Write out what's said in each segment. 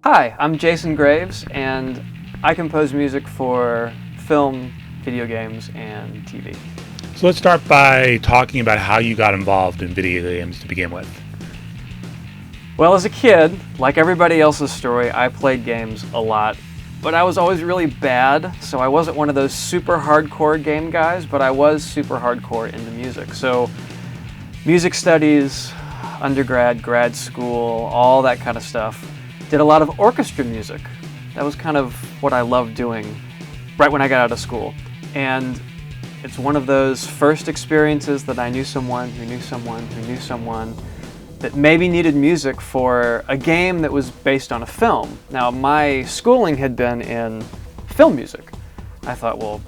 Hi, I'm Jason Graves, and I compose music for film, video games, and TV. So let's start by talking about how you got involved in video games to begin with. Well, as a kid, like everybody else's story, I played games a lot, but I was always really bad, so I wasn't one of those super hardcore game guys, but I was super hardcore into music. So music studies, undergrad, grad school, all that kind of stuff. Did a lot of orchestra music. That was kind of what I loved doing right when I got out of school. And it's one of those first experiences that I knew someone who knew someone who knew someone that maybe needed music for a game that was based on a film. Now, my schooling had been in film music. I thought, well,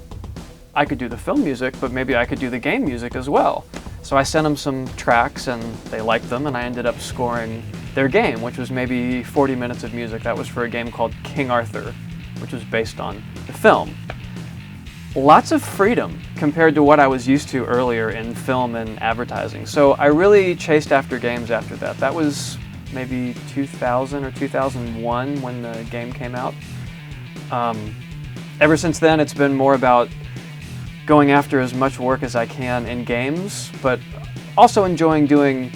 I could do the film music, but maybe I could do the game music as well. So I sent them some tracks and they liked them, and I ended up scoring their game, which was maybe 40 minutes of music. That was for a game called King Arthur, which was based on the film. Lots of freedom compared to what I was used to earlier in film and advertising. So I really chased after games after that. That was maybe 2000 or 2001 when the game came out. Ever since then, it's been more about going after as much work as I can in games, but also enjoying doing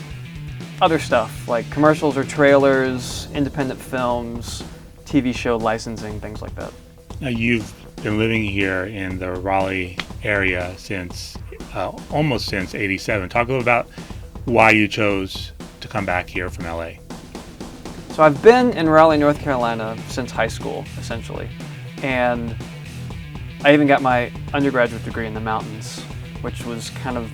other stuff like commercials or trailers, independent films, TV show licensing, things like that. Now, you've been living here in the Raleigh area since almost since '87. Talk a little about why you chose to come back here from LA. So I've been in Raleigh, North Carolina since high school, essentially. And I even got my undergraduate degree in the mountains, which was kind of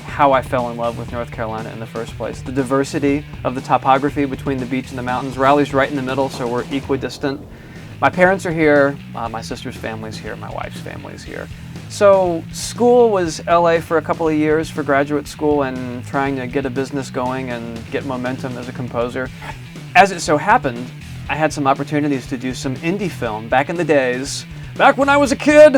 how I fell in love with North Carolina in the first place. The diversity of the topography between the beach and the mountains. Raleigh's right in the middle, so we're equidistant. My parents are here, my sister's family's here, my wife's family's here. So school was LA for a couple of years for graduate school and trying to get a business going and get momentum as a composer. As it so happened, I had some opportunities to do some indie film. Back in the days, back when I was a kid,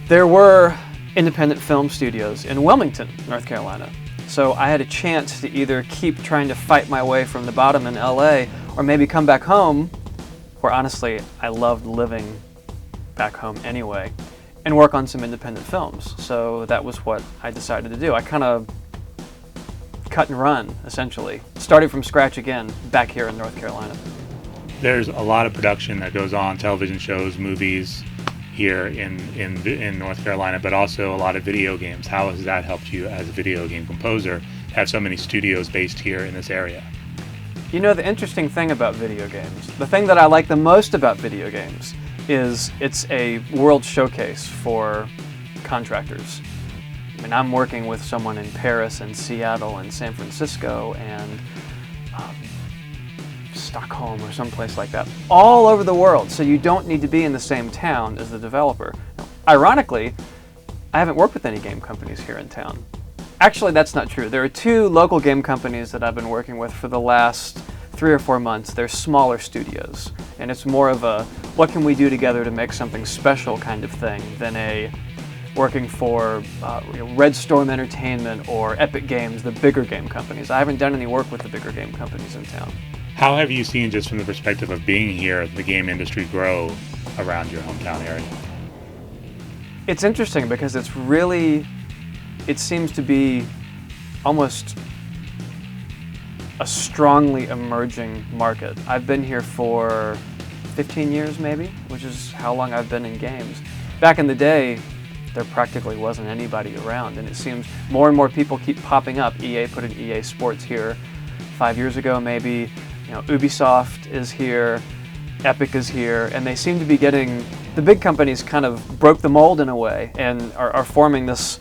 there were independent film studios in Wilmington, North Carolina. So I had a chance to either keep trying to fight my way from the bottom in LA or maybe come back home, where honestly I loved living back home anyway, and work on some independent films. So that was what I decided to do. I kind of cut and run, essentially. Started from scratch again, back here in North Carolina. There's a lot of production that goes on, television shows, movies here in North Carolina, but also a lot of video games. How has that helped you as a video game composer to have so many studios based here in this area? You know, the interesting thing about video games, the thing that I like the most about video games is it's a world showcase for contractors. I mean, I'm working with someone in Paris and Seattle and San Francisco and Stockholm or someplace like that, all over the world, so you don't need to be in the same town as the developer. Ironically, I haven't worked with any game companies here in town. Actually, that's not true. There are two local game companies that I've been working with for the last 3 or 4 months. They're smaller studios, and it's more of a what can we do together to make something special kind of thing than a working for Red Storm Entertainment or Epic Games, the bigger game companies. I haven't done any work with the bigger game companies in town. How have you seen, just from the perspective of being here, the game industry grow around your hometown area? It's interesting because it seems to be almost a strongly emerging market. I've been here for 15 years maybe, which is how long I've been in games. Back in the day, there practically wasn't anybody around, and it seems more and more people keep popping up. EA put an EA Sports here 5 years ago maybe. Ubisoft is here, Epic is here, and they seem to be getting, the big companies kind of broke the mold in a way and are forming this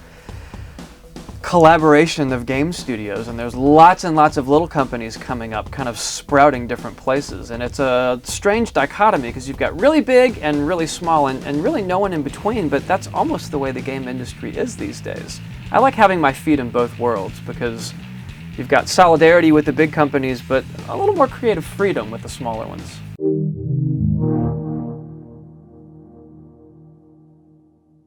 collaboration of game studios, and there's lots and lots of little companies coming up, kind of sprouting different places, and it's a strange dichotomy because you've got really big and really small and really no one in between, but that's almost the way the game industry is these days. I like having my feet in both worlds because you've got solidarity with the big companies, but a little more creative freedom with the smaller ones.